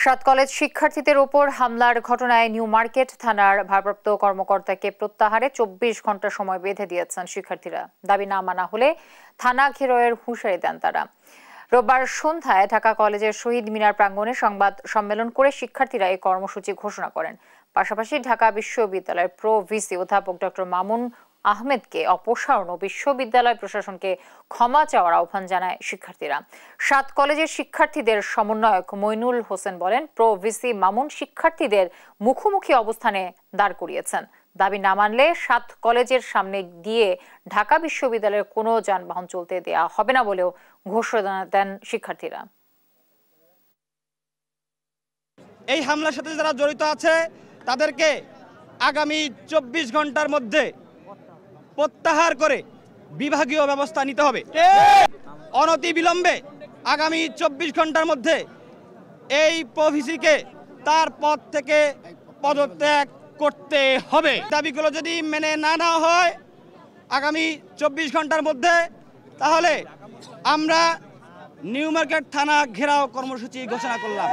সাত কলেজ শিক্ষার্থীদের ওপর হামলার ঘটনায় নিউ মার্কেট থানার ভারপ্রাপ্ত কর্মকর্তাকে প্রত্যাহারে ২৪ ঘন্টা সময় বেঁধে দিয়েছেন শিক্ষার্থীরা। দাবি না মানা হলে থানা ঘেরাওয়ের হুঁশিয়ারি দেন তারা। রোববার সন্ধ্যায় ঢাকা কলেজের শহীদ মিনার প্রাঙ্গণে সংবাদ সম্মেলন করে শিক্ষার্থীরা এই কর্মসূচি ঘোষণা করেন। পাশাপাশি ঢাকা বিশ্ববিদ্যালয়ের প্রো ভিসি অধ্যাপক ডক্টর মামুন আহমেদকে অপসারণ ও বিশ্ববিদ্যালয় প্রশাসনকে ক্ষমা চাওয়ার আহ্বান জানায় শিক্ষার্থীরা। সাত কলেজের শিক্ষার্থীদের সমন্বয়ক মইনুল হোসেন বলেন, প্রো ভিসি মামুন শিক্ষার্থীদের মুখোমুখি অবস্থানে দাঁড় করিয়েছেন। দাবি না মানলে সাত কলেজের সামনে দিয়ে ঢাকা বিশ্ববিদ্যালয়ের কোনো যানবাহন চলতে দেয়া হবে না বলেও ঘোষণা দেন শিক্ষার্থীরা। এই হামলার সাথে যারা জড়িত আছে তাদেরকে আগামী ২৪ ঘন্টার মধ্যে প্রত্যাহার করে বিভাগীয় ব্যবস্থা নিতে হবে। অনতিবিলম্বে আগামী ২৪ ঘন্টার মধ্যে এই প্রভিসিকে তার পদ থেকে পদত্যাগ করতে হবে। দাবিগুলো যদি মেনে না নেওয়া হয় আগামী ২৪ ঘন্টার মধ্যে, তাহলে আমরা নিউ মার্কেট থানা ঘেরাও কর্মসূচি ঘোষণা করলাম।